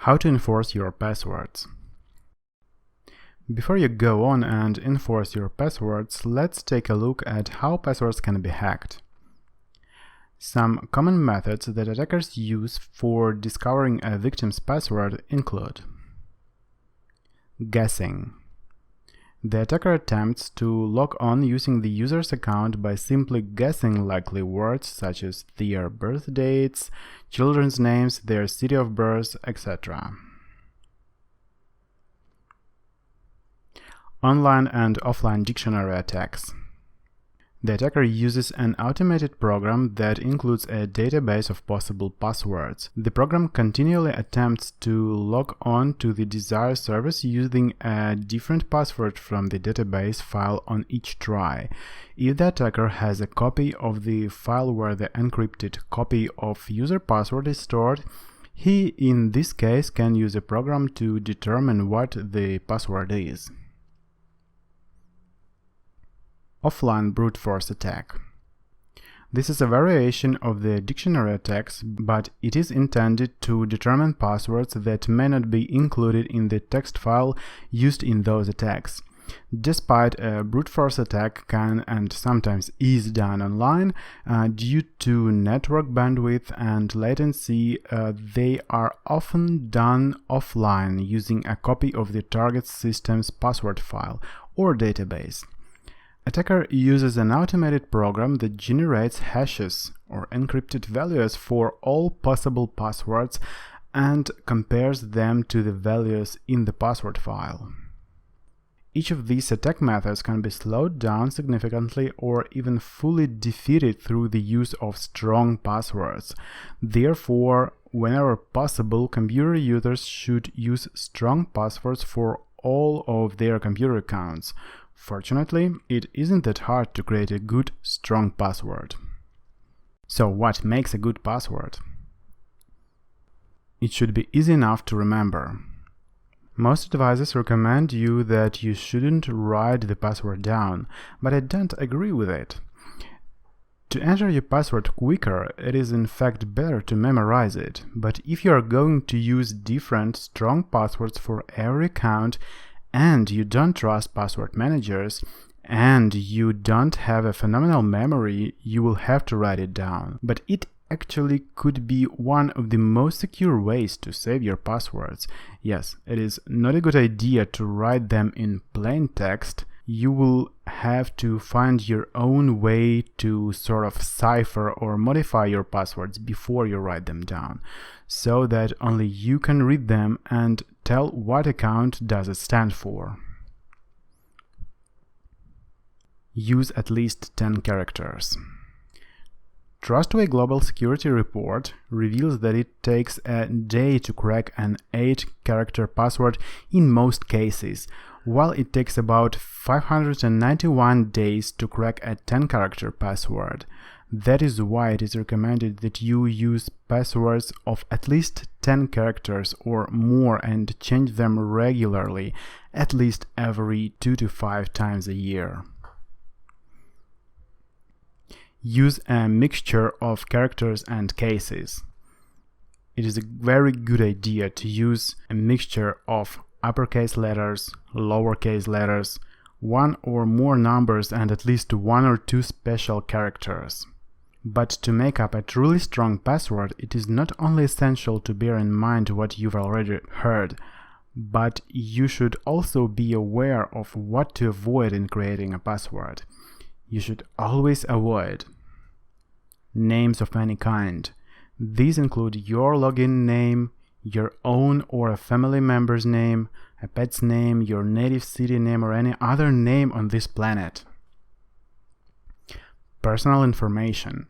How to enforce your passwords. Before you go on and enforce your passwords, let's take a look at how passwords can be hacked. Some common methods that attackers use for discovering a victim's password include guessing. The attacker attempts to log on using the user's account by simply guessing likely words such as their birth dates, children's names, their city of birth, etc. Online and offline dictionary attacks. The attacker uses an automated program that includes a database of possible passwords. The program continually attempts to log on to the desired service using a different password from the database file on each try. If the attacker has a copy of the file where the encrypted copy of user password is stored, he in this case can use a program to determine what the password is. Offline brute force attack. This is a variation of the dictionary attacks, but it is intended to determine passwords that may not be included in the text file used in those attacks. Despite a brute force attack can and sometimes is done online, due to network bandwidth and latency, they are often done offline using a copy of the target system's password file or database. Attacker uses an automated program that generates hashes or encrypted values for all possible passwords and compares them to the values in the password file. Each of these attack methods can be slowed down significantly or even fully defeated through the use of strong passwords. Therefore, whenever possible, computer users should use strong passwords for all of their computer accounts. Fortunately, it isn't that hard to create a good, strong password. So what makes a good password? It should be easy enough to remember. Most advisors recommend you that you shouldn't write the password down, but I don't agree with it. To enter your password quicker, it is in fact better to memorize it, but if you are going to use different, strong passwords for every account, and you don't trust password managers, and you don't have a phenomenal memory, you will have to write it down. But it actually could be one of the most secure ways to save your passwords. Yes, it is not a good idea to write them in plain text. You will have to find your own way to sort of cipher or modify your passwords before you write them down, so that only you can read them and tell what account does it stand for. Use at least 10 characters. Trustway Global Security Report reveals that it takes a day to crack an 8-character password in most cases, while it takes about 591 days to crack a 10-character password. That is why it is recommended that you use passwords of at least 10 characters or more and change them regularly, at least every 2 to 5 times a year. Use a mixture of characters and cases. It is a very good idea to use a mixture of uppercase letters, lowercase letters, one or more numbers, and at least 1 or 2 special characters. But to make up a truly strong password, it is not only essential to bear in mind what you've already heard, but you should also be aware of what to avoid in creating a password. You should always avoid names of any kind. These include your login name, your own or a family member's name, a pet's name, your native city name, or any other name on this planet. Personal information.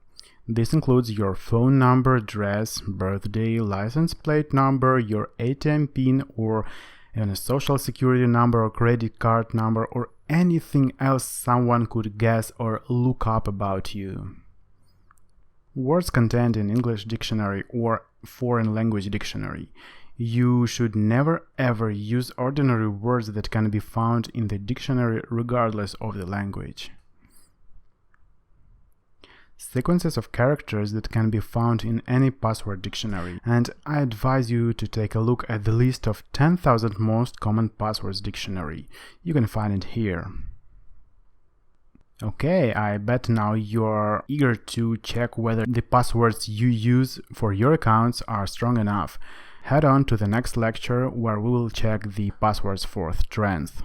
This includes your phone number, address, birthday, license plate number, your ATM PIN, or even a social security number or credit card number, or anything else someone could guess or look up about you. Words contained in English dictionary or foreign language dictionary. You should never ever use ordinary words that can be found in the dictionary regardless of the language. sequences of characters that can be found in any password dictionary, and I advise you to take a look at the list of 10,000 most common passwords dictionary. You can find it here. Okay, I bet now you're eager to check whether the passwords you use for your accounts are strong enough. Head on to the next lecture where we will check the password's fourth strength.